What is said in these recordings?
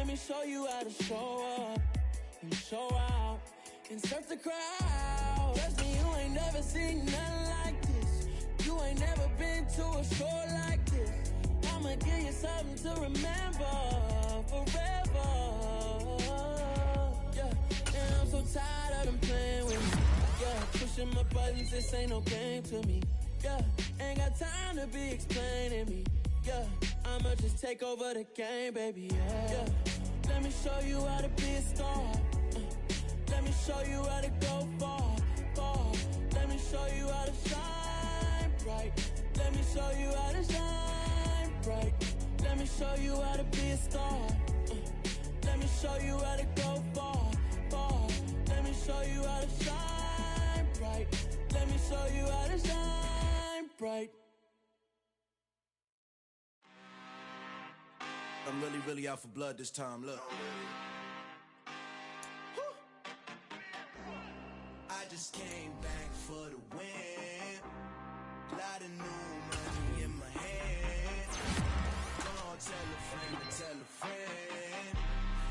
Let me show you how to show up and show out and surf the crowd. Trust me, you ain't never seen nothing like this. You ain't never been to a show like this. I'ma give you something to remember forever. Yeah, and I'm so tired of them playing with me. Yeah, pushing my buttons, this ain't no game to me. Yeah, ain't got time to be explaining me. Yeah, I'ma just take over the game, baby. Yeah, let me show you how to be a star. Let me show you how to go far, far. Let me show you how to shine bright. Let me show you how to shine bright. Let me show you how to be a star. Let me show you how to go far, far. Let me show you how to shine bright. Let me show you how to shine bright. I'm really out for blood this time, look. I just came back for the win. Lot of new money in my hand. Gonna tell a friend to tell a friend.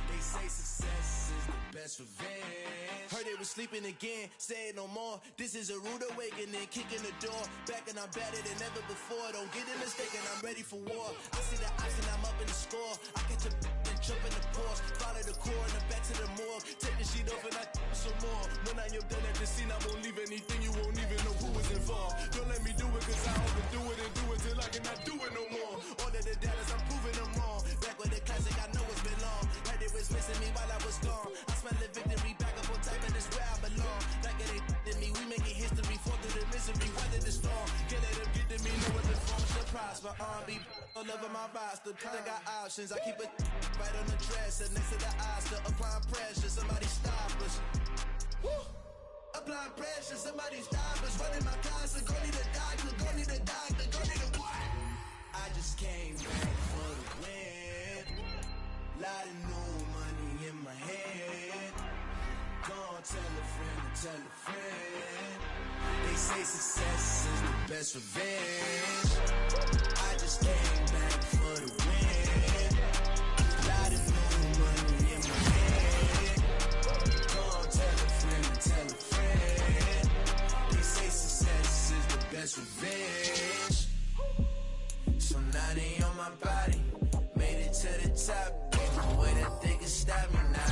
They say success is the best revenge. Heard they was sleeping again, say it no more. This is a rude awakening, kicking the door. Back and I'm better than ever before. Don't get it mistaken, I'm ready for war. I see the option, I'm up in the score. I catch a and jump in the Porsche. Follow the core and back to the morgue. Take the sheet off and I some more. When I am done at the scene, I won't leave anything. You won't even know who was involved. Don't let me do it, cause I overdo it and do it till I cannot do it no more. All of the Dallas, I'm proving them wrong. Back with the classic, I know it's been long. Heard it was missing me while I was gone. I smell the victory, back up on type, and it's where I belong. Like it ain't to me, we making history. Fall through the misery, weather the storm. Can't let them get to me, no other form. Surprise for R&B, all over my roster. I got options, I keep it right on the dresser. Next to the Oscar, applying pressure. Somebody stop us. Woo! Applying pressure, somebody stop us. Running my concert, go need a doctor, go need a doctor, go need a what? I just came back for the win. Lot of new money in my hand. Gonna tell a friend to tell a friend. They say success is the best revenge. I just came back for the win. Lot of new money in my hand. Gonna tell a friend to tell a friend. They say success is the best revenge. So now they on my body. Made it to the top. Ain't no way that they can stop me now.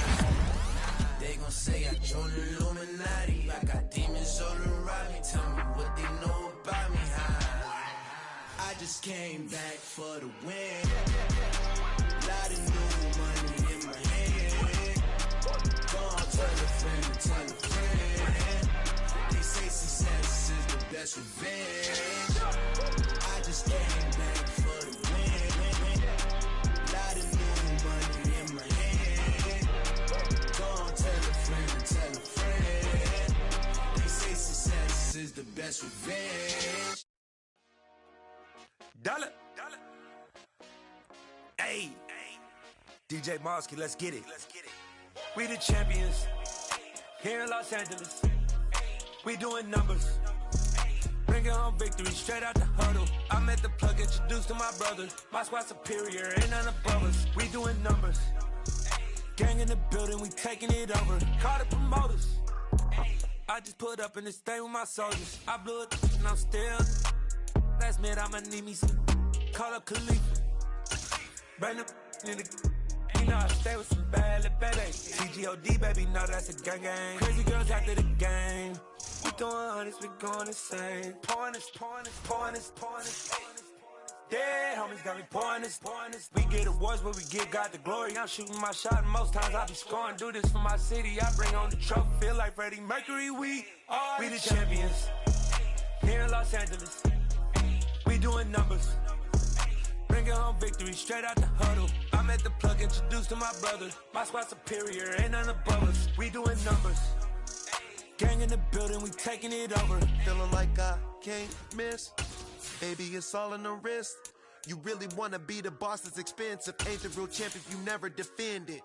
They gon' say I joined the Illuminati. I got demons all around me. Tell me what they know about me, huh? I just came back for the win. Lot of new money in my hand. Gonna tell a friend to tell a friend. They say success is the best revenge. I just came back for the win. Lot of new money in my hand. Gonna tell a friend to tell a friend. They say success is the best revenge. Dollar. Hey, DJ Mosky, let's get it. We the champions here in Los Angeles. We doing numbers. Bringing home victory straight out the huddle. I'm at the plug, introduced to my brother. My squad superior, ain't none above us. We doing numbers. Gang in the building, we taking it over. Call the promoters. I just put up in this thing with my soldiers. I blew it and I'm still. Last minute I'ma need me some. Call up Khalifa. Bring them in the. You know I stay with some bad little baby. CGOD baby, know that's a gang gang. Crazy girls after the game. We doing hundreds, we going insane. Pouring this. Dead homies got me pouring this. We get awards where we give God the glory. I'm shooting my shot and most times I be scoring. Do this for my city, I bring on the trophy. Feel like Freddie Mercury, we the champions here in Los Angeles. We doing numbers. Bringing home victory straight out the huddle. I'm at the plug, introduced to my brother. My squad superior, ain't none above us. We doing numbers. Gang in the building, we taking it over. Feeling like I can't miss. Baby, it's all in the wrist. You really wanna be the boss, it's expensive. Ain't the real champ if you never defend it.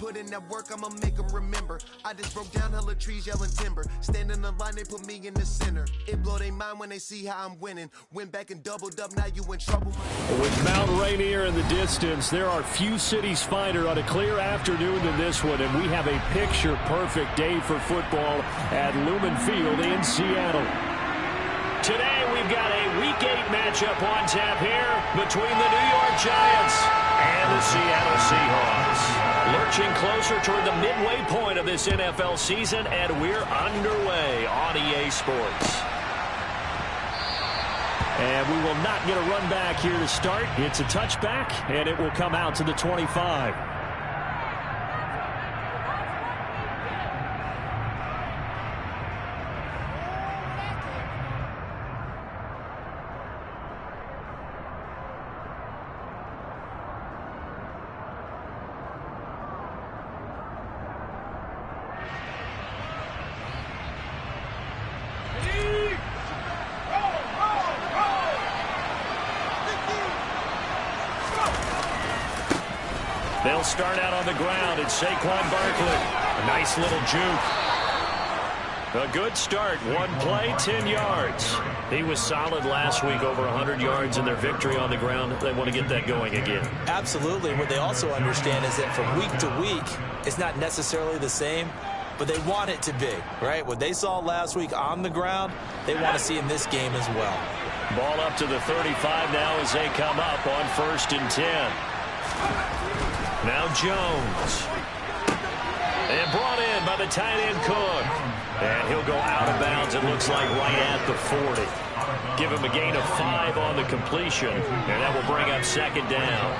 put in that work, I'ma make them remember. I just broke down hella trees, yelling timber. Stand in the line, they put me in the center. It blow their mind when they see how I'm winning. Went back and doubled up, now you in trouble. With Mount Rainier in the distance, there are few cities finer on a clear afternoon than this one, and we have a picture-perfect day for football at Lumen Field in Seattle. Today, we've got a Week 8 matchup on tap here between the New York Giants and the Seattle Seahawks. Lurching closer toward the midway point of this NFL season, and we're underway on EA Sports. And we will not get a run back here to start. It's a touchback, and it will come out to the 25. They'll start out on the ground. It's Saquon Barkley. A nice little juke. A good start. One play, 10 yards. He was solid last week, over 100 yards in their victory on the ground. They want to get that going again. Absolutely. What they also understand is that from week to week, it's not necessarily the same, but they want it to be, right? What they saw last week on the ground, they want to see in this game as well. Ball up to the 35 now as they come up on 1st and 10. Now Jones. And brought in by the tight end Cook. And he'll go out of bounds, it looks like, right at the 40. Give him a gain of 5 on the completion. And that will bring up 2nd down.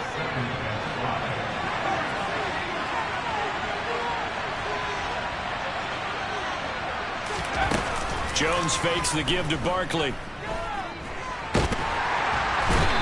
Jones fakes the give to Barkley.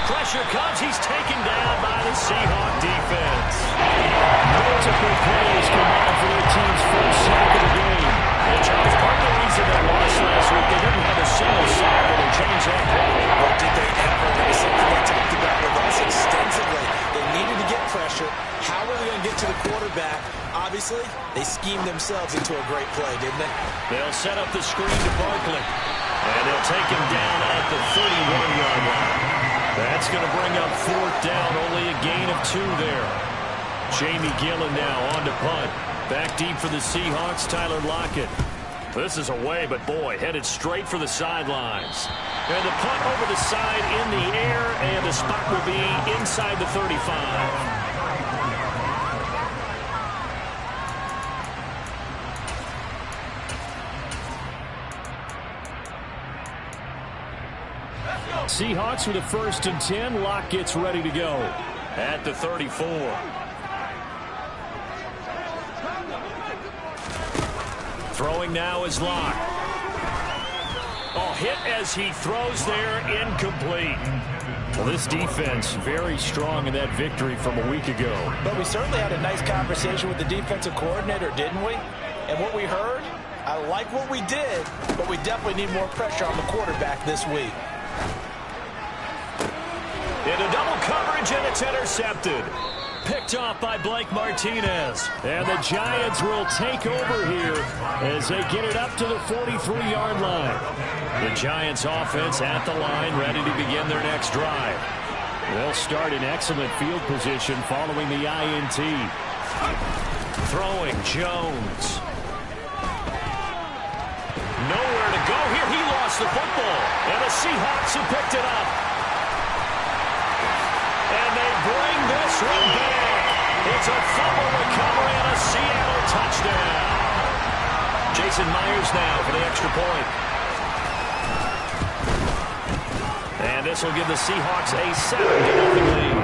Pressure comes. He's taken down by the Seahawk defense. Multiple plays combined for their team's first sack of the game. And Charles, part of the reason they lost last week, they didn't have a single sack when they changed that play. Well, did they ever? That was something they talked about with us extensively. They needed to get pressure. How were they going to get to the quarterback? Obviously, they schemed themselves into a great play, didn't they? They'll set up the screen to Barkley. And they'll take him down at the 31-yard line. That's going to bring up 4th down, only a gain of 2 there. Jamie Gillen now on to punt. Back deep for the Seahawks, Tyler Lockett. This is away, but boy, headed straight for the sidelines. And the punt over the side in the air, and the spot will be inside the 35. Seahawks with a 1st and 10. Lock gets ready to go at the 34. Throwing now is Lock. Oh, hit as he throws there, incomplete. Well, this defense very strong in that victory from a week ago. But we certainly had a nice conversation with the defensive coordinator, didn't we? And what we heard, I like what we did, but we definitely need more pressure on the quarterback this week. Into double coverage, and it's intercepted. Picked off by Blake Martinez. And the Giants will take over here as they get it up to the 43-yard line. The Giants offense at the line, ready to begin their next drive. They'll start in excellent field position following the INT. Throwing Jones. Nowhere to go here. He lost the football. And the Seahawks have picked it up. And they bring this one back. It's a fumble recovery and a Seattle touchdown. Jason Myers now for the extra point. And this will give the Seahawks a 7-0 lead.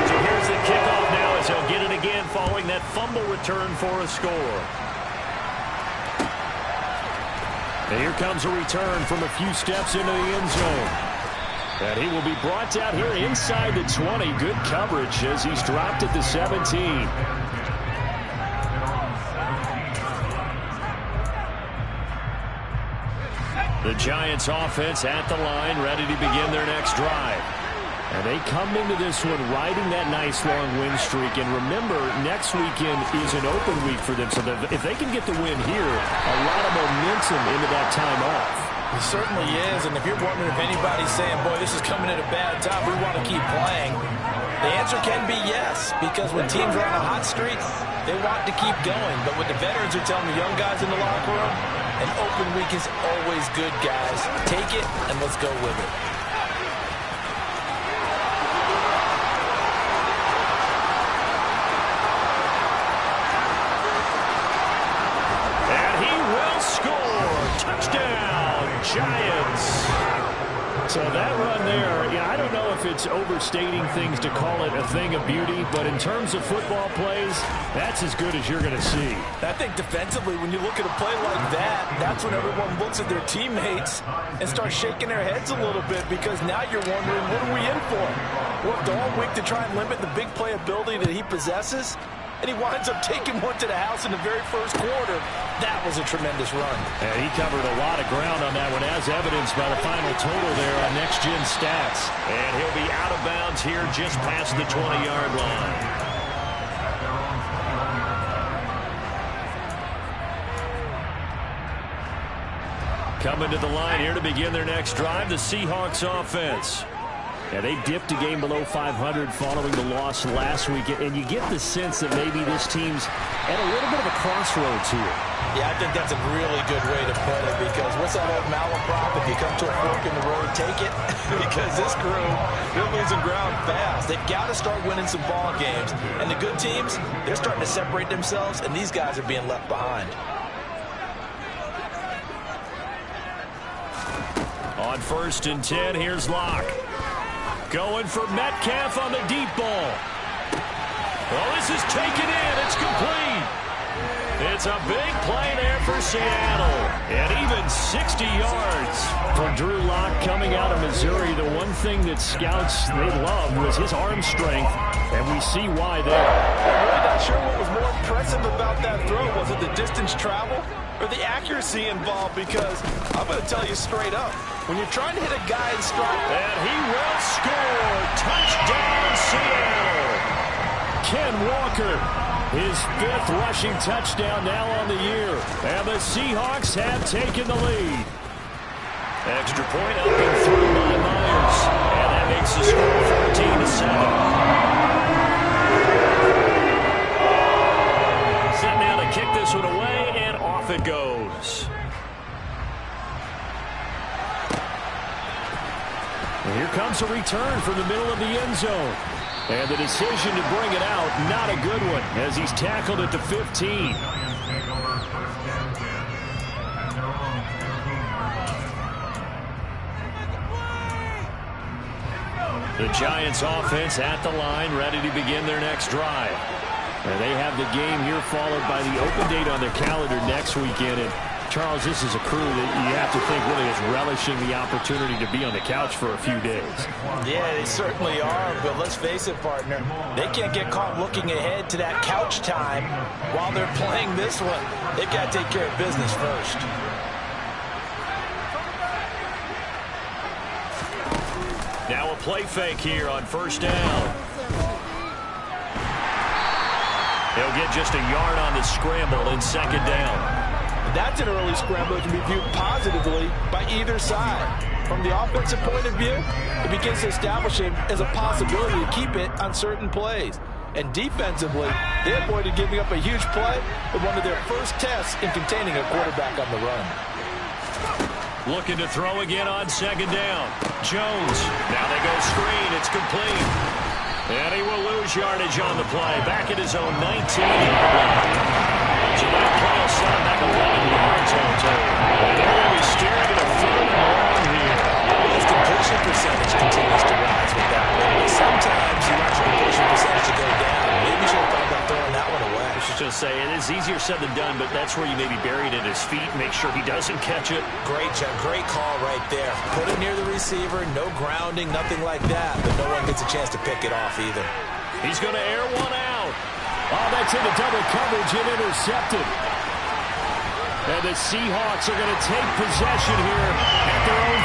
So here's the kickoff now as they'll get it again following that fumble return for a score. And here comes a return from a few steps into the end zone. And he will be brought down here inside the 20. Good coverage as he's dropped at the 17. The Giants offense at the line, ready to begin their next drive. And they come into this one riding that nice long win streak. And remember, next weekend is an open week for them. So if they can get the win here, a lot of momentum into that time off. It certainly is. And if you're wondering if anybody's saying, boy, this is coming at a bad time, we want to keep playing, the answer can be yes. Because when teams are on a hot streak, they want to keep going. But what the veterans are telling the young guys in the locker room, an open week is always good, guys. Take it and let's go with it. Giants. So that run there, yeah, I don't know if it's overstating things to call it a thing of beauty, but in terms of football plays, that's as good as you're going to see. I think defensively, when you look at a play like that, that's when everyone looks at their teammates and starts shaking their heads a little bit, because now you're wondering, what are we in for? Worked all week to try and limit the big play ability that he possesses, and he winds up taking one to the house in the very first quarter. That was a tremendous run. And he covered a lot of ground on that one, as evidenced by the final total there on Next Gen Stats. And he'll be out of bounds here just past the 20-yard line. Coming to the line here to begin their next drive, the Seahawks offense. Yeah, they dipped a game below 500 following the loss last week, and you get the sense that maybe this team's at a little bit of a crossroads here. Yeah, I think that's a really good way to put it, because what's that old malaprop? If you come to a fork in the road, take it. Because this crew, they're losing ground fast. They've got to start winning some ball games. And the good teams, they're starting to separate themselves, and these guys are being left behind. On 1st and 10, here's Locke. Going for Metcalf on the deep ball. Well, this is taken in. It's complete. It's a big play there for Seattle. And even 60 yards for Drew Lock coming out of Missouri. The one thing that scouts they loved was his arm strength, and we see why there. I'm really not sure what was more impressive about that throw. Was it the distance travel or the accuracy involved? Because I'm going to tell you straight up, when you're trying to hit a guy in stride, and he will score. Touchdown, Seattle. Ken Walker, his 5th rushing touchdown now on the year. And the Seahawks have taken the lead. Extra point up and through by Myers. And that makes the score 14-7. Set now to kick this one away, and off it goes. And here comes a return from the middle of the end zone. And the decision to bring it out, not a good one, as he's tackled at the 15. The Giants offense at the line, ready to begin their next drive. And they have the game here followed by the open date on their calendar next weekend. And Charles, this is a crew that you have to think really is relishing the opportunity to be on the couch for a few days. Yeah, they certainly are, but let's face it, partner, they can't get caught looking ahead to that couch time while they're playing this one. They've got to take care of business first. Now a play fake here on 1st down. They'll get just a yard on the scramble in 2nd down. That's an early scramble that can be viewed positively by either side. From the offensive point of view, it begins to establish it as a possibility to keep it on certain plays. And defensively, they avoided giving up a huge play with one of their first tests in containing a quarterback on the run. Looking to throw again on 2nd down. Jones. Now they go screen. It's complete. And he will lose yardage on the play. Back at his own 19-yard line. So that play will set him back 11 yards on total. And they're going to be staring at a 3rd and long here. His completion percentage continues to rise with that one. Sometimes you want your completion percentage to go down. Maybe you should have thought about throwing that one away. I was just going to say, it is easier said than done, but that's where you maybe bury it at his feet, make sure he doesn't catch it. Great call right there. Put it near the receiver, no grounding, nothing like that, but no one gets a chance to pick it off either. He's going to air one out. Oh, that's into double coverage and intercepted. And the Seahawks are going to take possession here at their own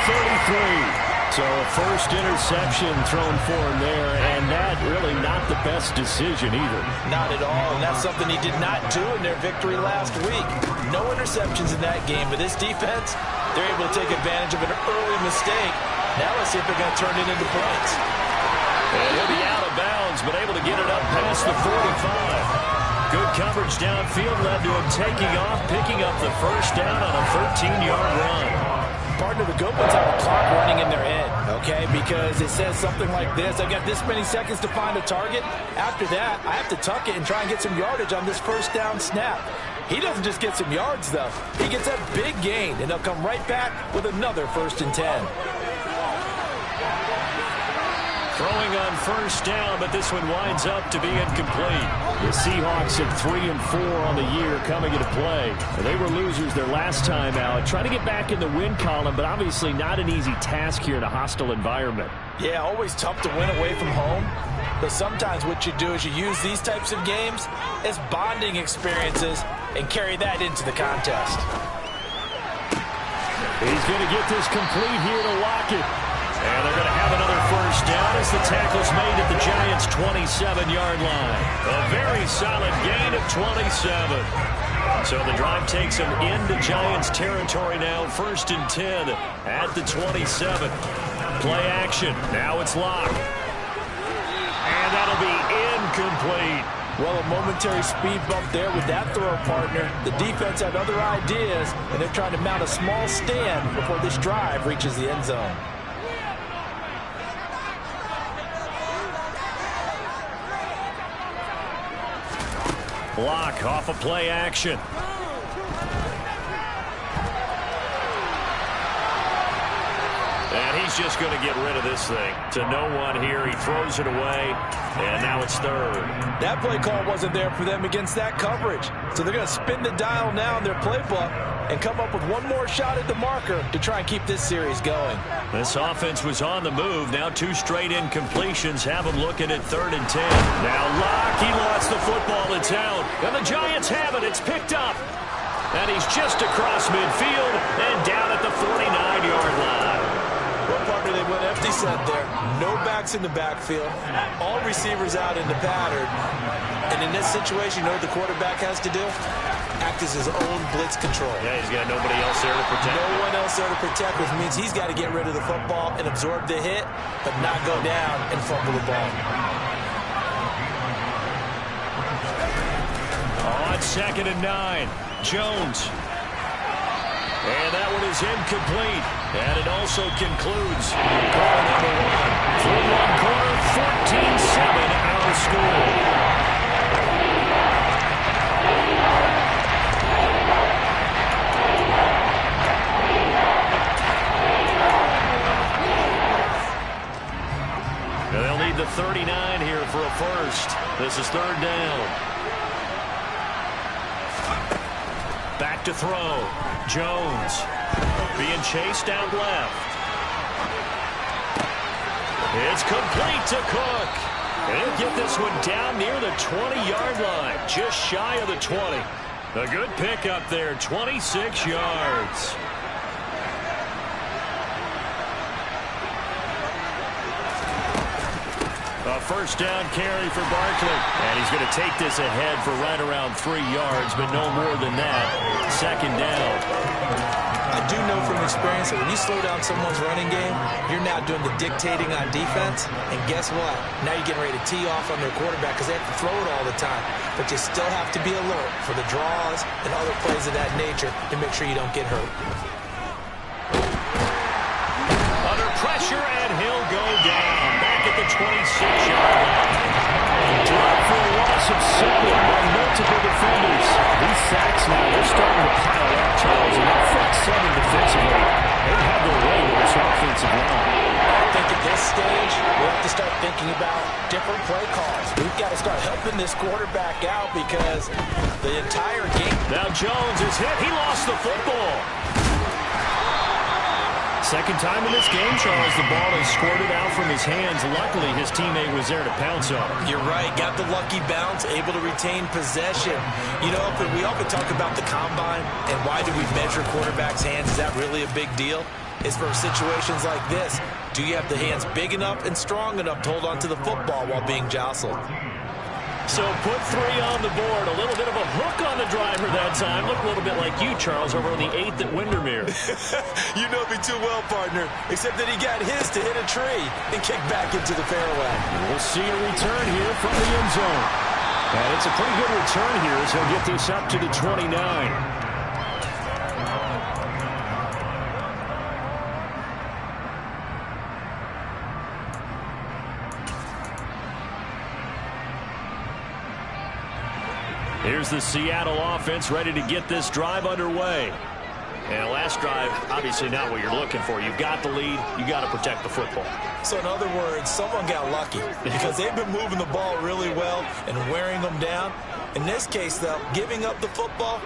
33. So a first interception thrown for him there, and that really not the best decision either. Not at all, and that's something he did not do in their victory last week. No interceptions in that game, but this defense, they're able to take advantage of an early mistake. Now let's see if they're going to turn it into points. And he'll be out of bounds, but able to get it up past the 45. Good coverage downfield led to him taking off, picking up the first down on a 13-yard run. Partner, the good ones have a clock running in their head, okay? Because it says something like this: I've got this many seconds to find a target. After that, I have to tuck it and try and get some yardage on this first down snap. He doesn't just get some yards, though. He gets a big gain, and they'll come right back with another 1st and 10. Throwing on first down, but this one winds up to be incomplete. The Seahawks at 3-4 on the year coming into play. They were losers their last time out. Trying to get back in the win column, but obviously not an easy task here in a hostile environment. Yeah, always tough to win away from home. But sometimes what you do is you use these types of games as bonding experiences and carry that into the contest. He's going to get this complete here to Lockett. And they're going to have another first down as the tackle's made at the Giants' 27-yard line. A very solid gain of 27. So the drive takes them into Giants territory now. 1st and 10 at the 27. Play action. Now it's Locke. And that'll be incomplete. Well, a momentary speed bump there with that throw, partner. The defense had other ideas, and they're trying to mount a small stand before this drive reaches the end zone. Block off a play action. And he's just going to get rid of this thing. To no one here. He throws it away, and now it's 3rd. That play call wasn't there for them against that coverage. So they're going to spin the dial now in their playbook and come up with one more shot at the marker to try and keep this series going. This offense was on the move. Now 2 straight incompletions have them looking at 3rd and 10. Now Locke, he lost the football. It's out. And the Giants have it. It's picked up. And he's just across midfield and down at the 49-yard line. Well, partner, they went empty set there. No backs in the backfield. All receivers out in the pattern. And in this situation, you know what the quarterback has to do? Act as his own blitz control. Yeah, he's got nobody else there to protect. No one else there to protect, which means he's got to get rid of the football and absorb the hit, but not go down and fumble the ball. On 2nd and 9, Jones. And that one is incomplete. And it also concludes quarter number 1. Through one quarter, 14-7 our score. And they'll need the 39 here for a first. This is 3rd down. Back to throw. Jones being chased out left. It's complete to Cook. And he'll get this one down near the 20-yard line, just shy of the 20. A good pickup there, 26 yards. A first down carry for Barkley. And he's going to take this ahead for right around 3 yards, but no more than that. 2nd down. I do know from experience that when you slow down someone's running game, you're now doing the dictating on defense. And guess what? Now you're getting ready to tee off on their quarterback because they have to throw it all the time. But you still have to be alert for the draws and other plays of that nature to make sure you don't get hurt. Under pressure, and he'll go down. Back at the 26-yard line. Drop for a loss of 7 by multiple defenders. These sacks now, they're starting to pile up, Charles, and that front 7 defensively, they've had their way with this offensive line. I think at this stage, we have to start thinking about different play calls. We've got to start helping this quarterback out because the entire game. Now Jones is hit. He lost the football. Second time in this game, Charles, the ball is squirted out from his hands. Luckily, his teammate was there to pounce on him. You're right. Got the lucky bounce, able to retain possession. You know, we often talk about the combine and why do we measure quarterbacks' hands? Is that really a big deal? It's for situations like this. Do you have the hands big enough and strong enough to hold on to the football while being jostled? So put 3 on the board. A little bit of a hook on the driver that time. Looked a little bit like you, Charles, over on the 8th at Windermere. You know me too well, partner, except that he got his to hit a tree and kick back into the fairway. We'll see a return here from the end zone. And it's a pretty good return here as he'll get this up to the 29. Here's the Seattle offense ready to get this drive underway. And last drive, obviously not what you're looking for. You've got the lead. You got to protect the football. So in other words, someone got lucky because they've been moving the ball really well and wearing them down. In this case, though, giving up the football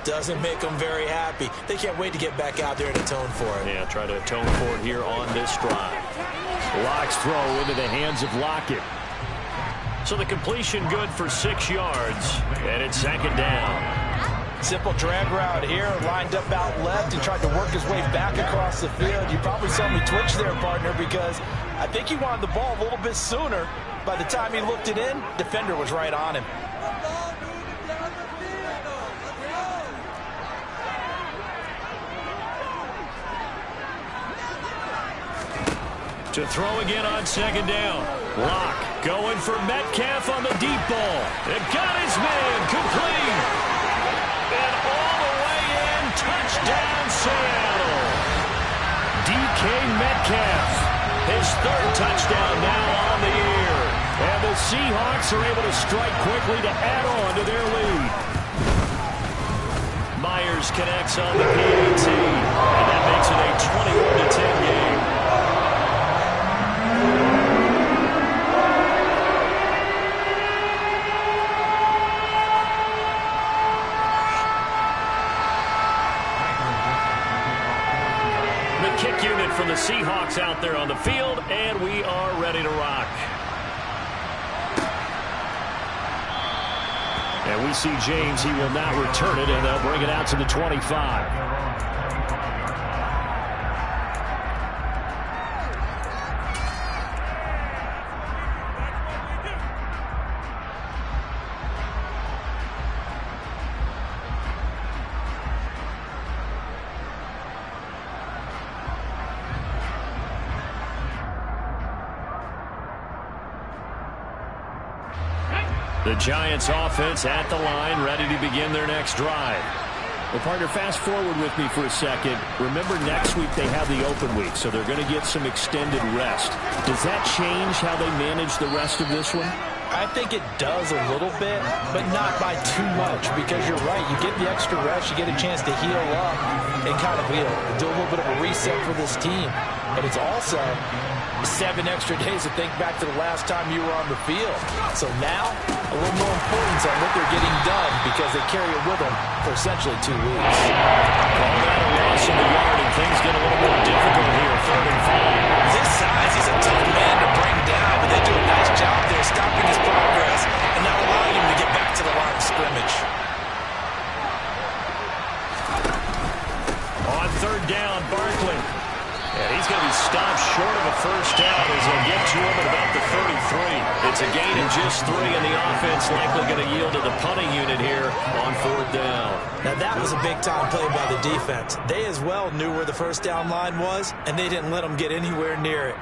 doesn't make them very happy. They can't wait to get back out there and atone for it. Yeah, try to atone for it here on this drive. Lock's throw into the hands of Lockett. So the completion good for 6 yards, and it's 2nd down. Simple drag route here, lined up out left and tried to work his way back across the field. You probably saw me twitch there, partner, because I think he wanted the ball a little bit sooner. By the time he looked it in, defender was right on him. To throw again on 2nd down. Lock going for Metcalf on the deep ball. It got his man complete. And all the way in, touchdown Seattle. DK Metcalf, his 3rd touchdown now on the year. And the Seahawks are able to strike quickly to add on to their lead. Myers connects on the PAT. And that makes it a 21-10 game. Kick unit for the Seahawks out there on the field, and we are ready to rock. And we see James. He will not return it, and they'll bring it out to the 25. The Giants offense at the line, ready to begin their next drive. Well, partner, fast forward with me for a second. Remember, next week they have the open week, so they're going to get some extended rest. Does that change how they manage the rest of this one? I think it does a little bit, but not by too much, because you're right. You get the extra rest, you get a chance to heal up and kind of do a little bit of a reset for this team. But it's also 7 extra days to think back to the last time you were on the field. So now, a little more importance on what they're getting done because they carry it with them for essentially 2 weeks. Call that a loss in the yard, and things get a little more difficult here, 3rd and 5. This size, he's a tough man to bring down, but they do a nice job there stopping his progress and not allowing him to get back to the line of scrimmage. On 3rd down, Barkley. And he's going to be stopped short of a first down as they'll get to him at about the 33. It's a gain of just 3, and the offense likely going to yield to the punting unit here on 4th down. Now, that was a big-time play by the defense. They as well knew where the first down line was, and they didn't let them get anywhere near it.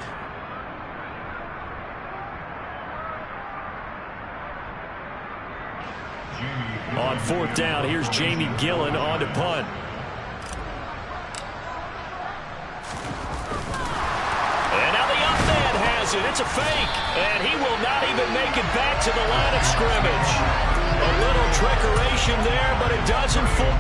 On 4th down, here's Jamie Gillen on to punt. It's a fake, and he will not even make it back to the line of scrimmage. A little trickeration there, but it doesn't fool.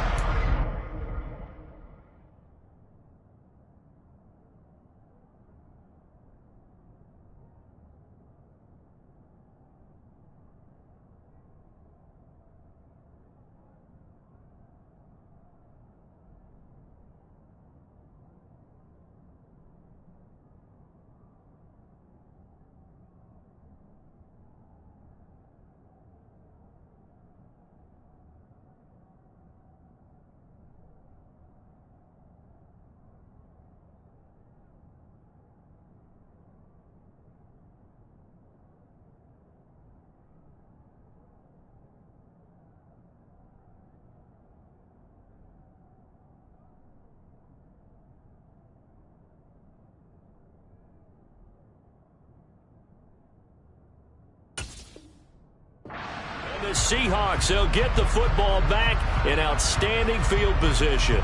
The Seahawks, they'll get the football back in outstanding field position.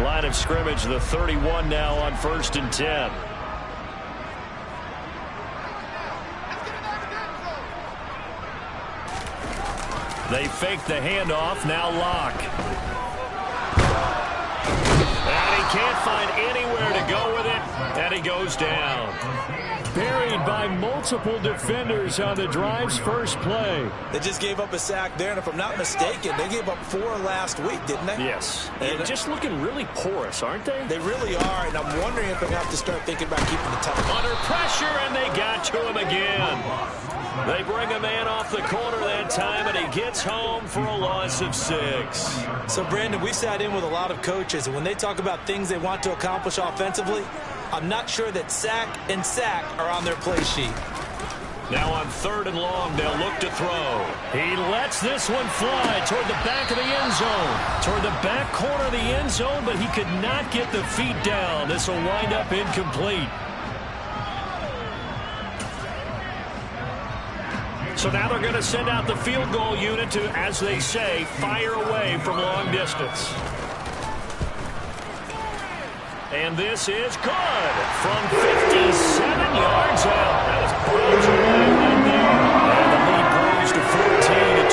Line of scrimmage, the 31 now on 1st and 10. They fake the handoff, now Lock. And he can't find anywhere to go with it, and he goes down. Buried by multiple defenders on the drive's first play. They just gave up a sack there, and if I'm not mistaken, they gave up 4 last week, didn't they? Yes. And just looking really porous, aren't they? They really are, and I'm wondering if they're going to have to start thinking about keeping the tempo. Under pressure, and they got to him again. They bring a man off the corner that time, and he gets home for a loss of 6. So, Brandon, we sat in with a lot of coaches, and when they talk about things they want to accomplish offensively, I'm not sure that sack and sack are on their play sheet. Now on 3rd and long, they'll look to throw. He lets this one fly toward the back of the end zone. Toward the back corner of the end zone, but he could not get the feet down. This will wind up incomplete. So now they're going to send out the field goal unit to, as they say, fire away from long distance. And this is good from 57 yards out. That was blown away right there. And the lead grows to 14 at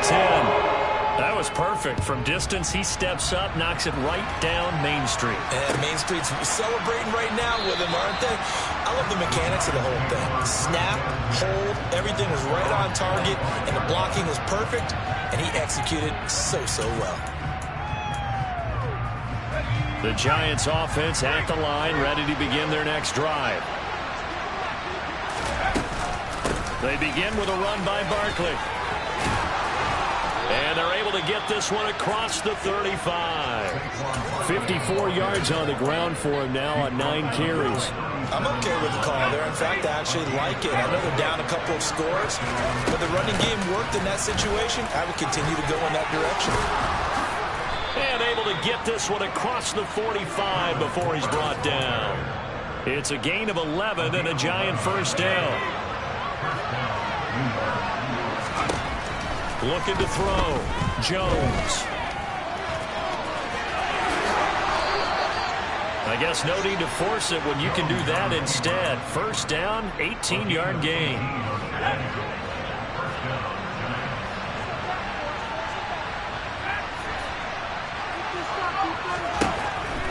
24-10. That was perfect. From distance, he steps up, knocks it right down Main Street. And Main Street's celebrating right now with him, aren't they? I love the mechanics of the whole thing. Snap, hold, everything was right on target, and the blocking was perfect, and he executed so well. The Giants offense at the line, ready to begin their next drive. They begin with a run by Barkley. And they're able to get this one across the 35. 54 yards on the ground for him now on 9 carries. I'm okay with the call there. In fact, I actually like it. I know they're down a couple of scores, but the running game worked in that situation. I would continue to go in that direction. And able to get this one across the 45 before he's brought down. It's a gain of 11 and a Giant first down. Looking to throw. Jones. I guess no need to force it when you can do that instead. First down, 18-yard gain.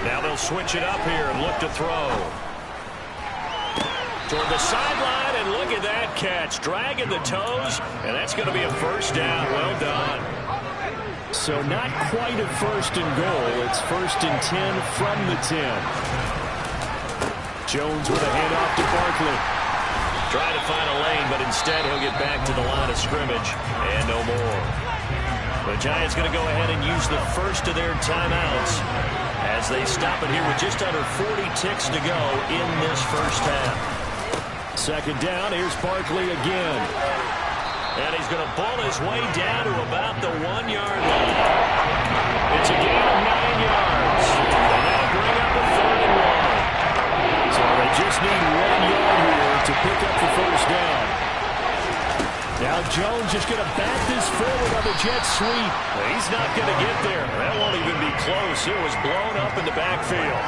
Now they'll switch it up here and look to throw. Toward the sideline, and look at that catch. Dragging the toes, and that's going to be a first down. Well done. So not quite a first and goal. It's 1st and 10 from the 10. Jones with a handoff to Barkley. Trying to find a lane, but instead he'll get back to the line of scrimmage, and no more. The Giants going to go ahead and use the first of their timeouts as they stop it here with just under 40 ticks to go in this first half. Second down, here's Barkley again. And he's going to ball his way down to about the 1-yard line. It's a gain of 9 yards. And that'll bring up a 3rd and 1. So they just need 1 yard here to pick up the first down. Now Jones just going to back this forward on the jet sweep. He's not going to get there. That won't even be close. It was blown up in the backfield.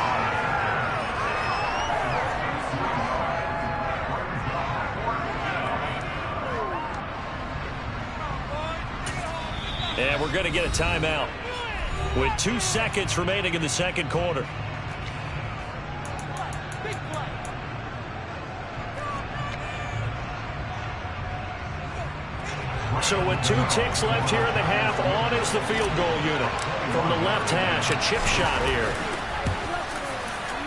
And we're going to get a timeout with 2 seconds remaining in the second quarter. So with 2 ticks left here in the half, on is the field goal unit. From the left hash, a chip shot here.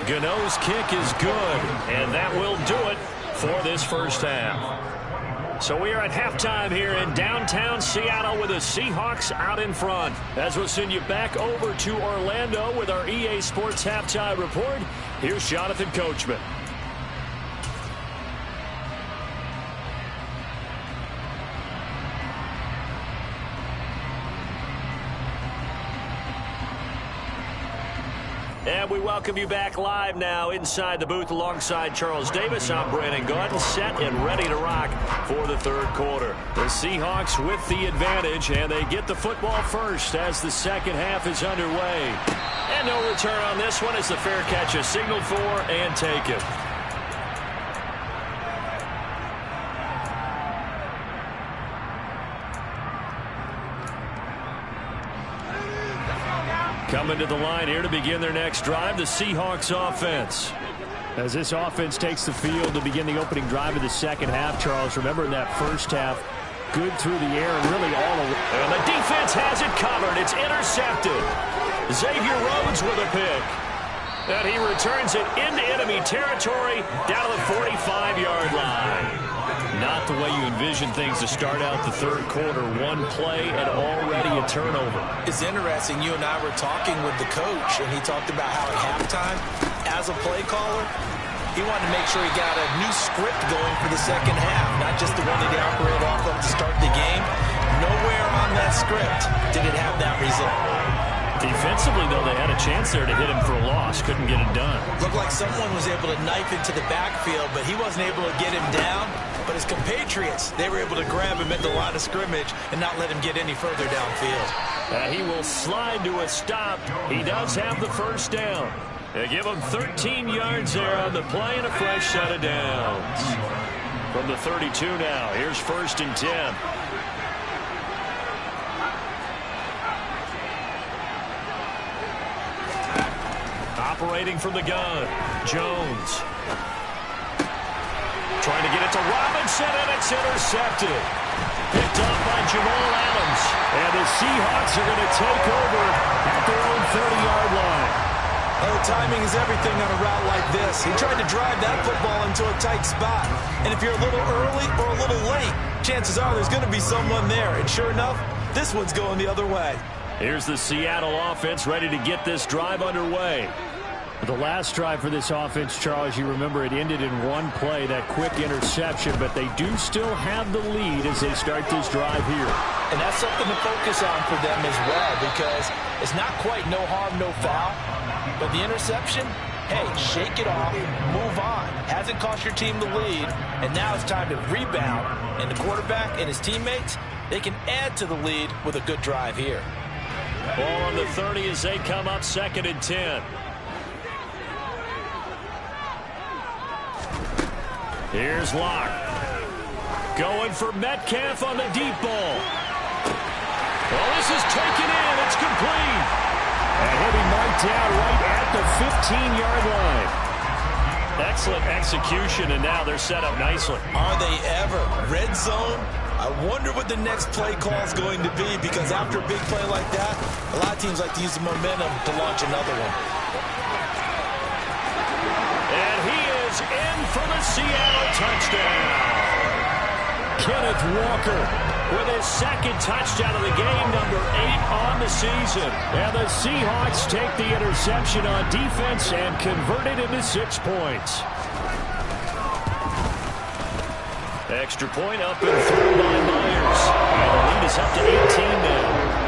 Gano's kick is good, and that will do it for this first half. So we are at halftime here in downtown Seattle with the Seahawks out in front. As we'll send you back over to Orlando with our EA Sports Halftime Report, here's Jonathan Coachman. And we welcome you back live now inside the booth alongside Charles Davis. I'm Brandon Gunn, set and ready to rock for the third quarter. The Seahawks with the advantage, and they get the football first as the second half is underway. And no return on this one as the fair catch is signaled for and taken. Coming to the line here to begin their next drive, the Seahawks offense. As this offense takes the field to begin the opening drive of the second half, Charles, remember in that first half, good through the air and really all the way. And the defense has it covered. It's intercepted. Xavier Rhodes with a pick. And he returns it into enemy territory down to the 45-yard line. Not the way you envision things to start out the third quarter. One play and already a turnover. It's interesting. You and I were talking with the coach, and he talked about how at halftime, as a play caller, he wanted to make sure he got a new script going for the second half, not just the one that he operated off of to start the game. Nowhere on that script did it have that result. Defensively, though, they had a chance there to hit him for a loss. Couldn't get it done. Looked like someone was able to knife into the backfield, but he wasn't able to get him down. But his compatriots, they were able to grab him at the line of scrimmage and not let him get any further downfield. He will slide to a stop. He does have the first down. They give him 13 yards there on the play and a fresh set of downs. From the 32 now, here's 1st and 10. Operating from the gun, Jones. Trying to get it to Robinson, and it's intercepted. Picked up by Jamal Adams. And the Seahawks are going to take over at their own 30-yard line. Oh, timing is everything on a route like this. He tried to drive that football into a tight spot. And if you're a little early or a little late, chances are there's going to be someone there. And sure enough, this one's going the other way. Here's the Seattle offense ready to get this drive underway. The last drive for this offense, Charles, you remember it ended in one play, that quick interception, but they do still have the lead as they start this drive here. And that's something to focus on for them as well, because it's not quite no harm, no foul, but the interception, hey, shake it off, move on. Hasn't cost your team the lead, and now it's time to rebound. And the quarterback and his teammates, they can add to the lead with a good drive here. Ball on the 30 as they come up 2nd and 10. Here's Locke. Going for Metcalf on the deep ball. Well, this is taken in. It's complete. And he'll be marked down right at the 15-yard line. Excellent execution, and now they're set up nicely. Are they ever? Red zone? I wonder what the next play call is going to be, because after a big play like that, a lot of teams like to use the momentum to launch another one. And he is in for the Seattle touchdown. Kenneth Walker with his 2nd touchdown of the game, number 8 on the season. And the Seahawks take the interception on defense and convert it into 6 points. Extra point up and through by Myers. And the lead is up to 18 now.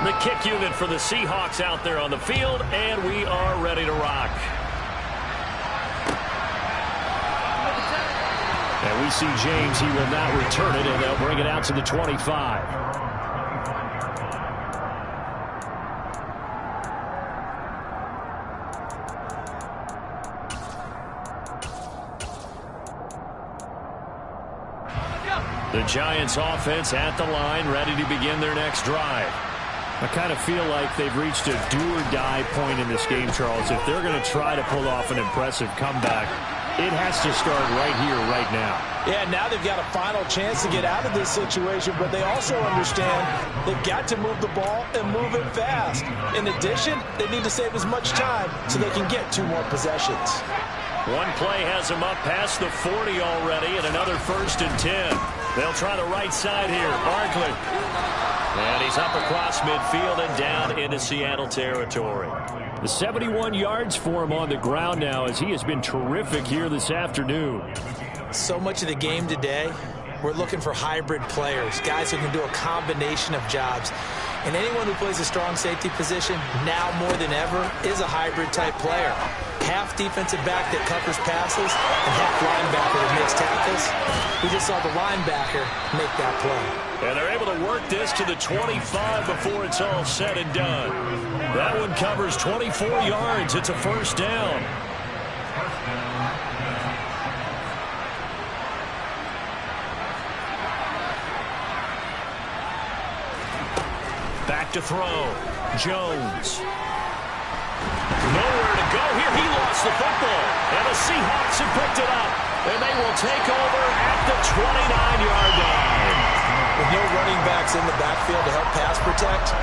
The kick unit for the Seahawks out there on the field, and we are ready to rock. And we see James. He will not return it, and they'll bring it out to the 25. The Giants offense at the line, ready to begin their next drive. I kind of feel like they've reached a do-or-die point in this game, Charles. If they're going to try to pull off an impressive comeback, it has to start right here, right now. Yeah, now they've got a final chance to get out of this situation, but they also understand they've got to move the ball and move it fast. In addition, they need to save as much time so they can get 2 more possessions. One play has them up past the 40 already, and another 1st and 10. They'll try the right side here. Barkley. And he's up across midfield and down into Seattle territory. The 71 yards for him on the ground now, as he has been terrific here this afternoon. So much of the game today, we're looking for hybrid players, guys who can do a combination of jobs. And anyone who plays a strong safety position, now more than ever, is a hybrid-type player. Half defensive back that covers passes and half linebacker that makes tackles. We just saw the linebacker make that play. And they're able to work this to the 25 before it's all said and done. That one covers 24 yards. It's a first down. Back to throw. Jones. Nowhere to go here. He lost the football. And the Seahawks have picked it up. And they will take over at the 29-yard line. With no running backs in the backfield to help pass protect,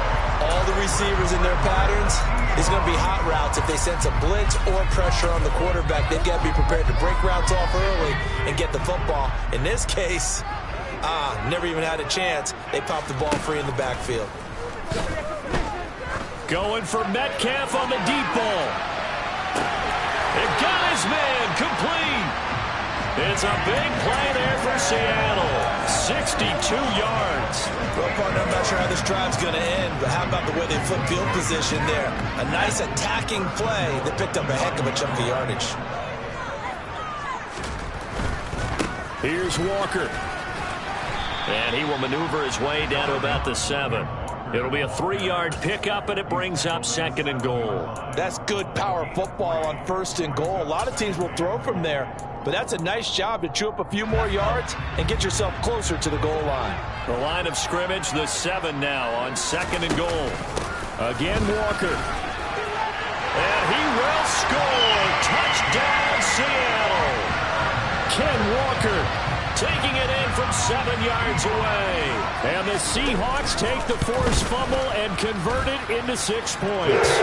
all the receivers in their patterns is going to be hot routes. If they sense a blitz or pressure on the quarterback, they've got to be prepared to break routes off early and get the football. In this case, never even had a chance. They popped the ball free in the backfield. Going for Metcalf on the deep ball. It got his man complete. It's a big play there for Seattle. 62 yards. Well, partner, I'm not sure how this drive's going to end, but how about the way they flip field position there? A nice attacking play that picked up a heck of a chunk of yardage. Here's Walker. And he will maneuver his way down to about the 7. It'll be a 3-yard pickup, and it brings up 2nd and goal. That's good power football on 1st and goal. A lot of teams will throw from there, but that's a nice job to chew up a few more yards and get yourself closer to the goal line. The line of scrimmage, the 7 now on 2nd and goal. Again, Walker. And he will score. Touchdown, Seattle. Ken Walker taking it in from 7 yards away. And the Seahawks take the forced fumble and convert it into 6 points.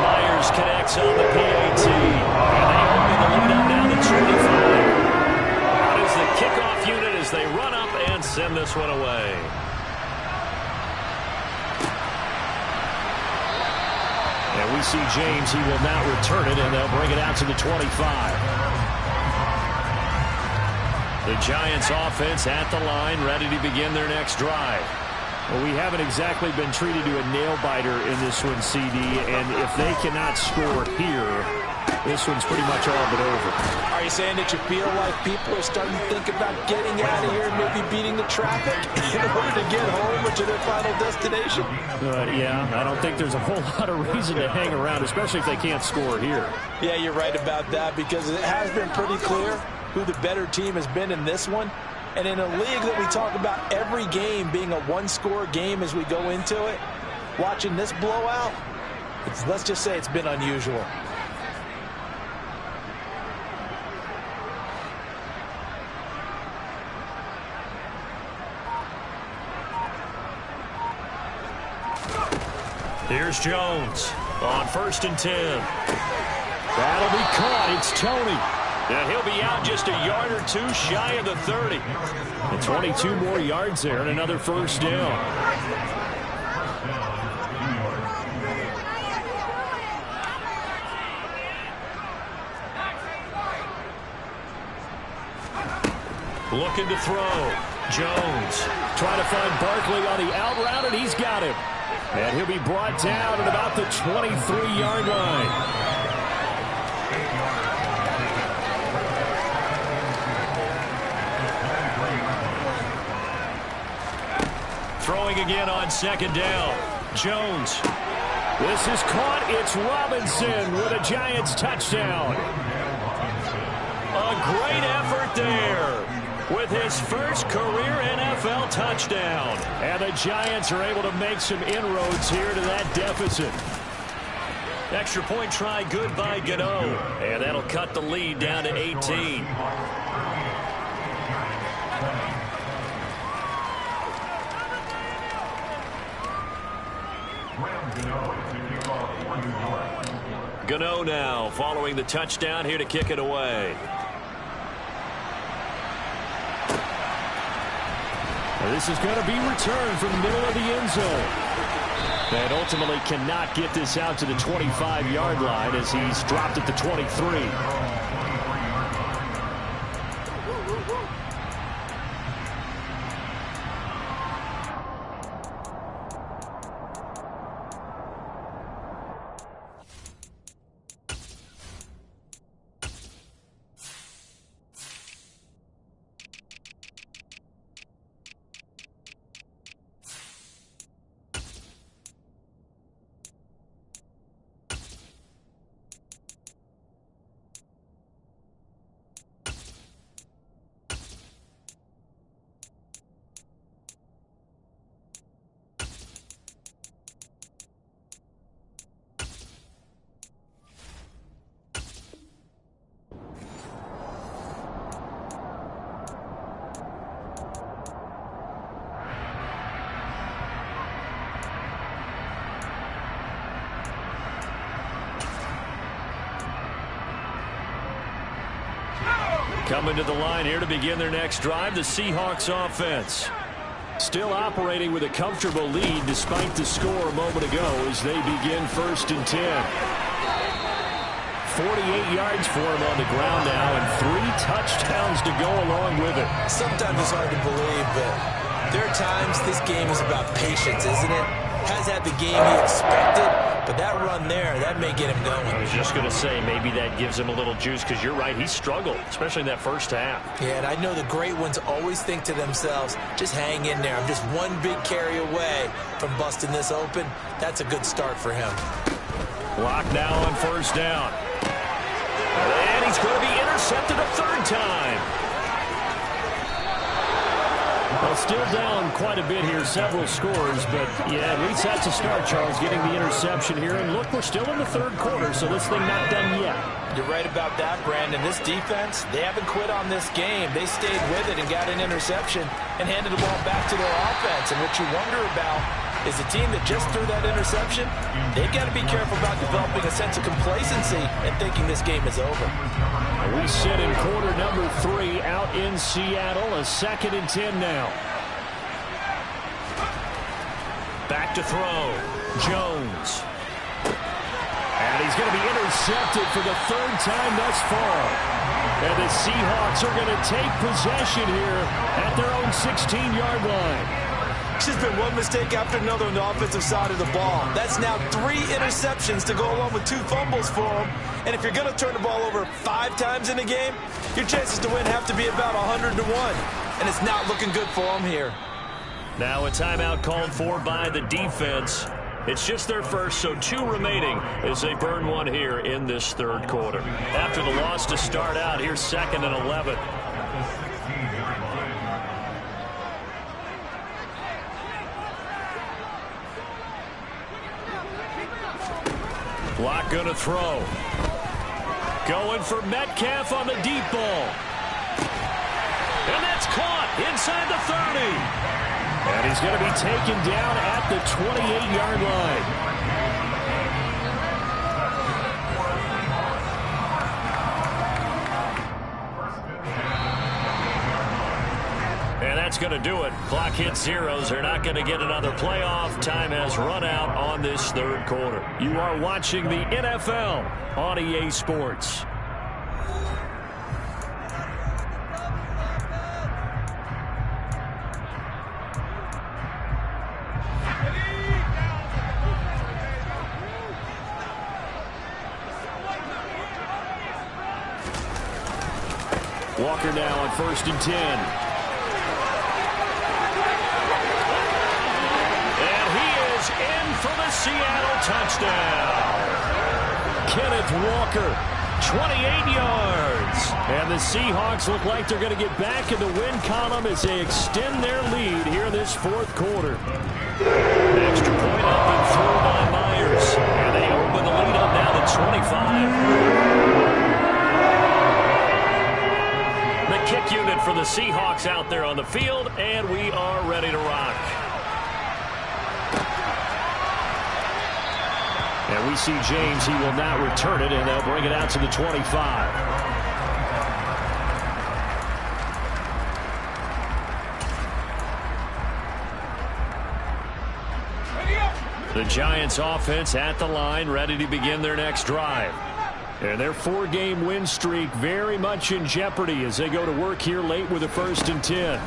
Myers connects on the PAT. And they open the lead up down to 25. Out is the kickoff unit as they run up and send this one away. And we see James. He will not return it, and they'll bring it out to the 25. The Giants offense at the line, ready to begin their next drive. Well, we haven't exactly been treated to a nail-biter in this one, CD, and if they cannot score here, this one's pretty much all but over. Are you saying that you feel like people are starting to think about getting out of here and maybe beating the traffic in order to get home or to their final destination? Yeah, I don't think there's a whole lot of reason to hang around, especially if they can't score here. Yeah, you're right about that, because it has been pretty clear who the better team has been in this one. And in a league that we talk about every game being a one-score game as we go into it, watching this blowout, let's just say it's been unusual. Here's Jones on 1st and 10. That'll be caught. It's Tony. And he'll be out just a yard or two shy of the 30. And 22 more yards there and another first down. Looking to throw. Jones trying to find Barkley on the out route, and he's got him. And he'll be brought down at about the 23-yard line. Throwing again on 2nd down. Jones. This is caught. It's Robinson with a Giants touchdown. A great effort there with his first career NFL touchdown. And the Giants are able to make some inroads here to that deficit. Extra point try good by Gano. And that'll cut the lead down to 18. Gano now following the touchdown here to kick it away. This is going to be returned from the middle of the end zone. And ultimately cannot get this out to the 25-yard line as he's dropped at the 23. Coming to the line here to begin their next drive, the Seahawks offense. Still operating with a comfortable lead despite the score a moment ago as they begin 1st and 10. 48 yards for him on the ground now and 3 touchdowns to go along with it. Sometimes it's hard to believe, but there are times this game is about patience, isn't it? Has had the game he expected, but that run there, that may get him going. I was just going to say, maybe that gives him a little juice because you're right, he struggled, especially in that first half. Yeah, and I know the great ones always think to themselves, just hang in there. I'm just one big carry away from busting this open. That's a good start for him. Block now on 1st down. And he's going to be intercepted a 3rd time. Well, still down quite a bit here, several scores, but yeah, at least that's a start, Charles, getting the interception here. And look, we're still in the 3rd quarter, so this thing not done yet. You're right about that, Brandon. This defense, they haven't quit on this game. They stayed with it and got an interception and handed the ball back to their offense. And what you wonder about is the team that just threw that interception, they've got to be careful about developing a sense of complacency and thinking this game is over. We sit in quarter number 3 out in Seattle, a 2nd and 10 now. Back to throw, Jones. And he's going to be intercepted for the 3rd time thus far. And the Seahawks are going to take possession here at their own 16-yard line. It's just been one mistake after another on the offensive side of the ball. That's now 3 interceptions to go along with 2 fumbles for him. And if you're going to turn the ball over 5 times in a game, your chances to win have to be about 100 to 1. And it's not looking good for him here. Now a timeout called for by the defense. It's just their first, so 2 remaining as they burn one here in this 3rd quarter. After the loss to start out, here's 2nd and 11. Block going to throw. Going for Metcalf on the deep ball. And that's caught inside the 30. And he's going to be taken down at the 28-yard line. And that's going to do it. Clock hits zeros. They're not going to get another playoff. Time has run out on this 3rd quarter. You are watching the NFL on EA Sports. Walker now on 1st and 10. And he is in for the Seattle touchdown. Kenneth Walker, 28 yards. And the Seahawks look like they're going to get back in the win column as they extend their lead here in this 4th quarter. Extra point up and through by Myers. And they open the lead up now to 25. The kick unit for the Seahawks out there on the field, and we are ready to rock. And we see James, he will not return it, and they'll bring it out to the 25. The Giants offense at the line, ready to begin their next drive. And their 4-game win streak very much in jeopardy as they go to work here late with a 1st and 10.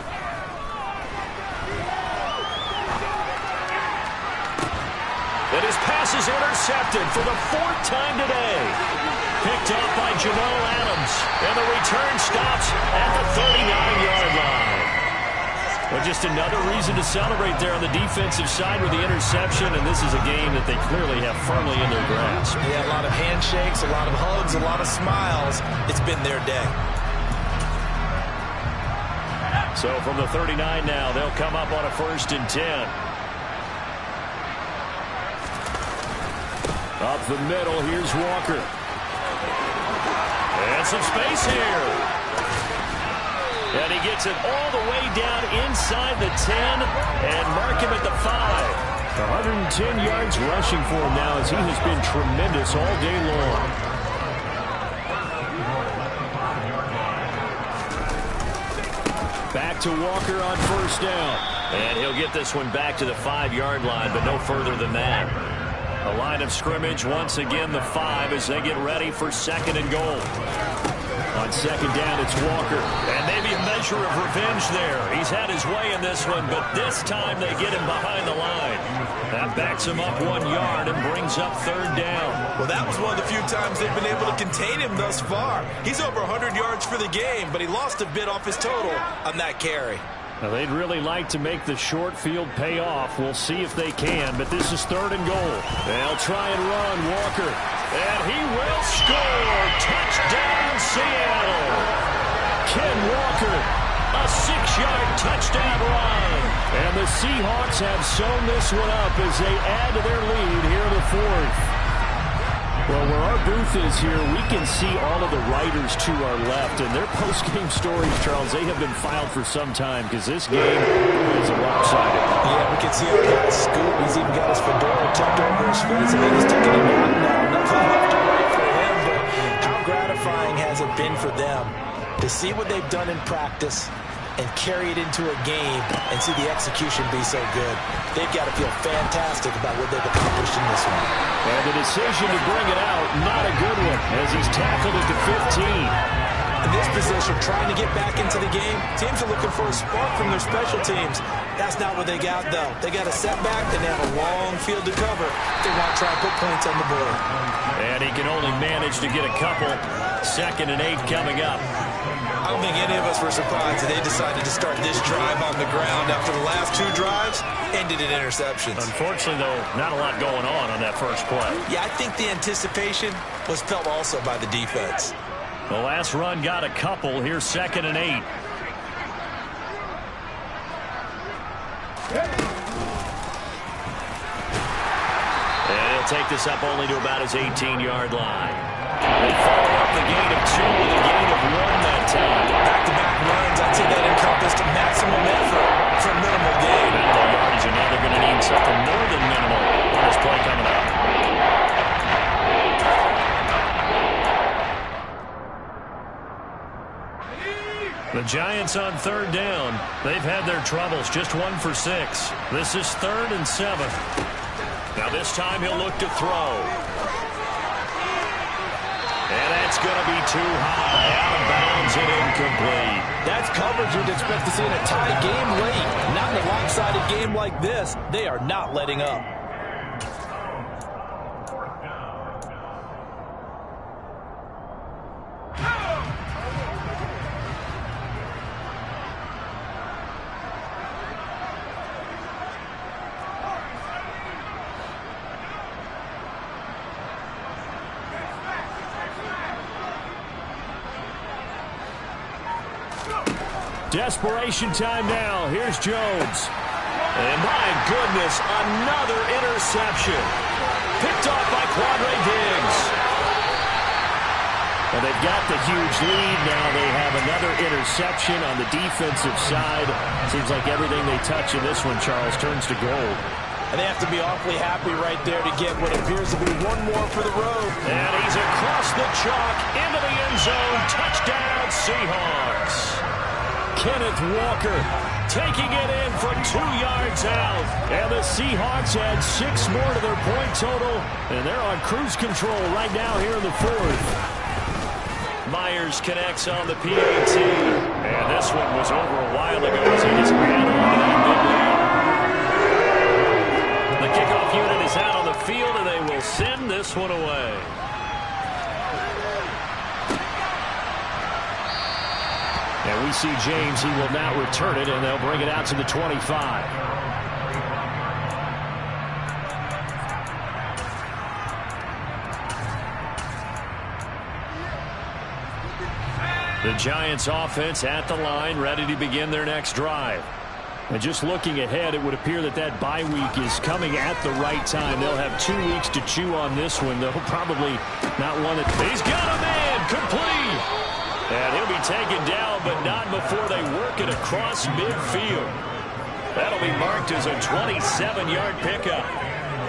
And his pass is intercepted for the 4th time today. Picked up by Jamal Adams. And the return stops at the 39-yard line. Well, just another reason to celebrate there on the defensive side with the interception, and this is a game that they clearly have firmly in their grasp. Yeah, a lot of handshakes, a lot of hugs, a lot of smiles. It's been their day. So from the 39 now, they'll come up on a 1st and 10. Up the middle, here's Walker. And some space here. And he gets it all the way down inside the 10 and mark him at the 5. 110 yards rushing for him now as he has been tremendous all day long. Back to Walker on first down. And he'll get this one back to the 5-yard line, but no further than that. The line of scrimmage, once again, the 5 as they get ready for 2nd and goal. On 2nd down, it's Walker. And maybe a measure of revenge there. He's had his way in this one, but this time they get him behind the line. That backs him up 1 yard and brings up 3rd down. Well, that was one of the few times they've been able to contain him thus far. He's over 100 yards for the game, but he lost a bit off his total on that carry. Now, they'd really like to make the short field pay off. We'll see if they can, but this is 3rd and goal. They'll try and run Walker, and he will score. Touchdown, Seattle. Ken Walker, a 6-yard touchdown run. And the Seahawks have sewn this one up as they add to their lead here in the 4th. Well, where our booth is here, we can see all of the writers to our left. And their post-game stories, Charles, they have been filed for some time because this game is lopsided. Yeah, we can see our guy Scoop. He's even got his fedora tucked over his face. I think he's taking a nap now. Nothing left to write for him. But how gratifying has it been for them to see what they've done in practice and carry it into a game and see the execution be so good? They've got to feel fantastic about what they've accomplished in this one. And the decision to bring it out, not a good one, as he's tackled at the 15. In this position, trying to get back into the game, teams are looking for a spark from their special teams. That's not what they got, though. They got a setback, and they have a long field to cover. They want to try and put points on the board. And he can only manage to get a couple. 2nd and 8 coming up. I don't think any of us were surprised that they decided to start this drive on the ground after the last 2 drives ended in interceptions. Unfortunately, though, not a lot going on that first play. Yeah, I think the anticipation was felt also by the defense. The last run got a couple. Here's 2nd and 8. And he'll take this up only to about his 18-yard line. They follow up the gain of 2 with a gain of 1 that time. Back-to-back runs, I'd say that encompassed maximum effort for minimal gain. Minimal yardage, and now they're going to need something more than minimal on this play coming up. The Giants on 3rd down. They've had their troubles, just 1 for 6. This is 3rd and 7. Now this time he'll look to throw. And that's going to be too high. Out of bounds and incomplete. That's coverage you'd expect to see in a tie game late. Not in a lopsided game like this. They are not letting up. Desperation time now. Here's Jones. And my goodness, another interception. Picked off by Quandre Diggs. And they've got the huge lead. Now they have another interception on the defensive side. Seems like everything they touch in this one, Charles, turns to gold. And they have to be awfully happy right there to get what appears to be 1 more for the road. And he's across the chalk into the end zone. Touchdown, Seahawks. Kenneth Walker taking it in from 2 yards out. And the Seahawks add 6 more to their point total. And they're on cruise control right now here in the 4th. Myers connects on the PAT. And this one was over a while ago as he just ran on that big lead. The kickoff unit is out on the field, and they will send this one away. And we see James. He will now return it, and they'll bring it out to the 25. The Giants offense at the line, ready to begin their next drive. And just looking ahead, it would appear that that bye week is coming at the right time. They'll have 2 weeks to chew on this one. They'll probably not want it. He's got a man, complete. And he'll be taken down, but not before they work it across midfield. That'll be marked as a 27-yard pickup.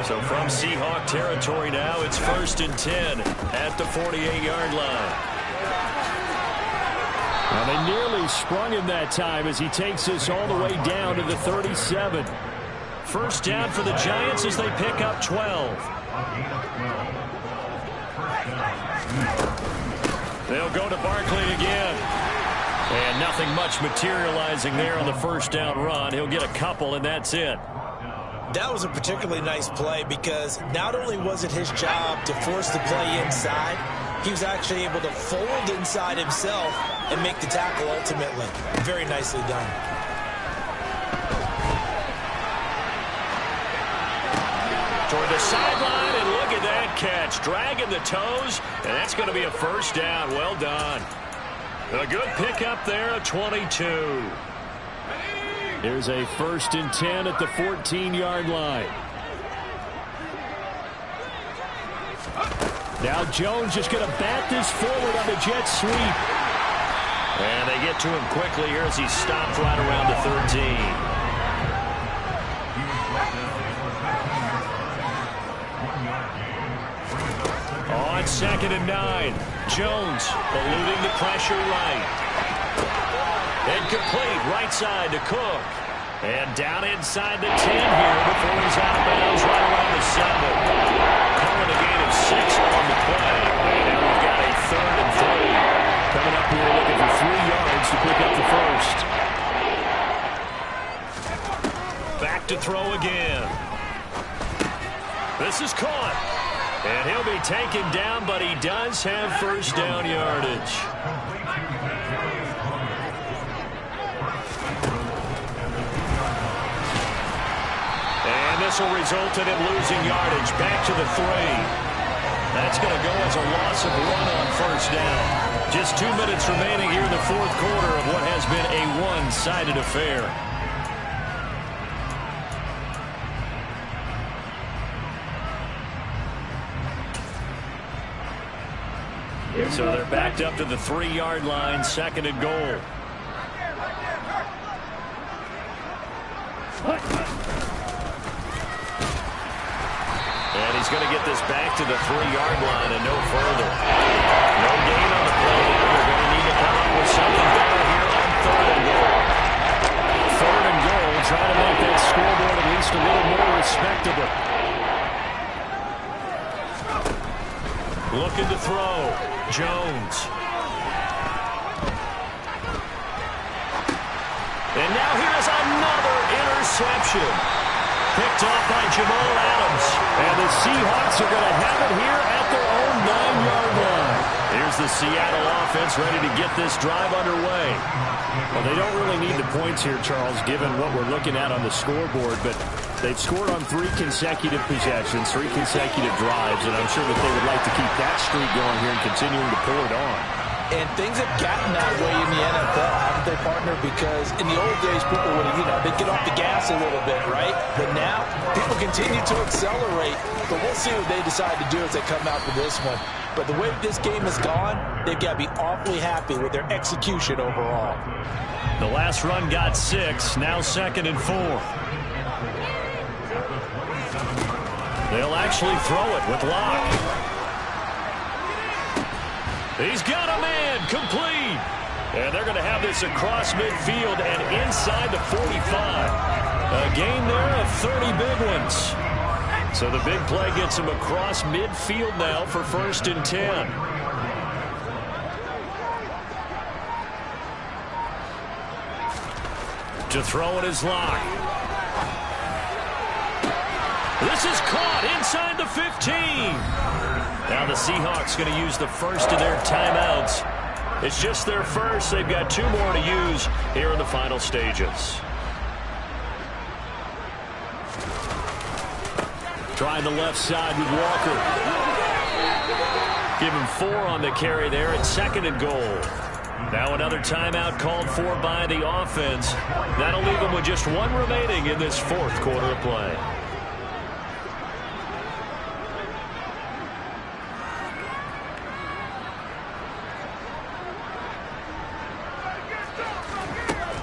So from Seahawk territory now, it's 1st and 10 at the 48-yard line. Well, they nearly sprung him that time as he takes this all the way down to the 37. First down for the Giants as they pick up 12. They'll go to Barkley again. And nothing much materializing there on the first down run. He'll get a couple, and that's it. That was a particularly nice play because not only was it his job to force the play inside, he was actually able to fold inside himself and make the tackle ultimately. Very nicely done. Toward the sideline, and look at that catch. Dragging the toes, and that's going to be a first down. Well done. A good pickup there at 22. Here's a 1st and 10 at the 14-yard line. Now Jones just going to bat this forward on the jet sweep. And they get to him quickly here as he's stopped right around the 13. On 2nd and 9, Jones eluding the pressure right. Incomplete, right side to Cook. And down inside the 10 here before he's out of bounds right around the 7. Calling a gain of 6 on the play. And now we've got a 3rd and 3. Coming up here looking for 3 yards to pick up the first. Back to throw again. This is caught. And he'll be taken down, but he does have first down yardage. This will result in him losing yardage back to the 3. That's going to go as a loss of 1 on first down. Just 2 minutes remaining here in the 4th quarter of what has been a one-sided affair. So they're backed up to the 3-yard line, 2nd and goal. And he's going to get this back to the 3-yard line and no further. No gain on the play there. They're going to need to come up with something better here on 3rd and goal. 3rd and goal, trying to make that scoreboard at least a little more respectable. Looking to throw. Jones. And now here's another interception. Picked off by Jamal Adams. And the Seahawks are going to have it here at their own 9-yard line. Here's the Seattle offense ready to get this drive underway. Well, they don't really need the points here, Charles, given what we're looking at on the scoreboard. But they've scored on 3 consecutive possessions, 3 consecutive drives. And I'm sure that they would like to keep that streak going here and continuing to pull it on. And things have gotten that way in the NFL, haven't they, partner? Because in the old days, people would, they'd get off the gas a little bit, right? But now, people continue to accelerate. But we'll see what they decide to do as they come out for this one. But the way this game has gone, they've got to be awfully happy with their execution overall. The last run got 6, now 2nd and 4. They'll actually throw it with Locke. He's got a man, complete. And they're going to have this across midfield and inside the 45. A gain there of 30 big ones. So the big play gets him across midfield now for 1st and 10. To throw it is Locke. This is caught inside the 15. Now the Seahawks going to use the first of their timeouts. It's just their first. They've got 2 more to use here in the final stages. Trying the left side with Walker. Give him 4 on the carry there at 2nd and goal. Now another timeout called for by the offense. That'll leave them with just 1 remaining in this 4th quarter of play.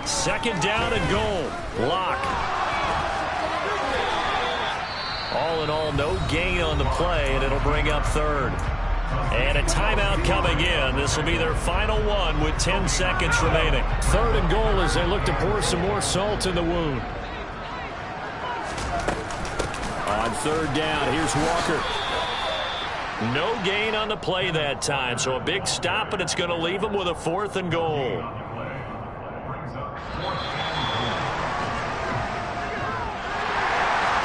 Second down and goal. Locke. All in all, no gain on the play, and it'll bring up 3rd. And a timeout coming in. This will be their final one with 10 seconds remaining. 3rd and goal as they look to pour some more salt in the wound. On 3rd down, here's Walker. No gain on the play that time, so a big stop, and it's going to leave them with a 4th and goal.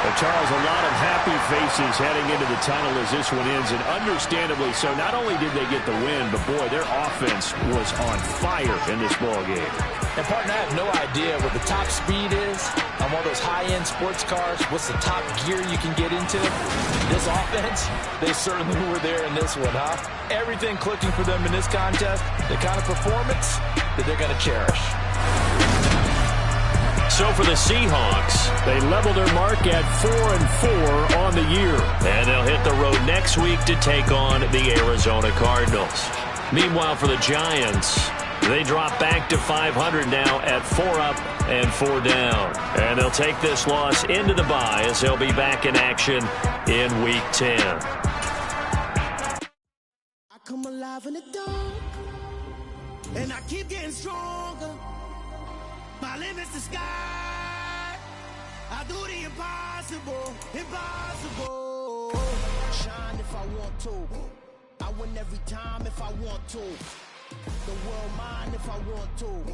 Well, Charles, a lot of happy faces heading into the tunnel as this one ends, and understandably so. Not only did they get the win, but, boy, their offense was on fire in this ballgame. And, partner, I have no idea what the top speed is on one of those high-end sports cars. What's the top gear you can get into? This offense, they certainly were there in this one, huh? Everything clicking for them in this contest, the kind of performance that they're going to cherish. So for the Seahawks, they level their mark at 4-4 on the year. And they'll hit the road next week to take on the Arizona Cardinals. Meanwhile, for the Giants, they drop back to 500 now at 4 up and 4 down. And they'll take this loss into the bye as they'll be back in action in Week 10. I come alive in the dark, and I keep getting stronger. My limit's the sky. I do the impossible, impossible. Shine if I want to. I win every time if I want to. The world mine if I want to.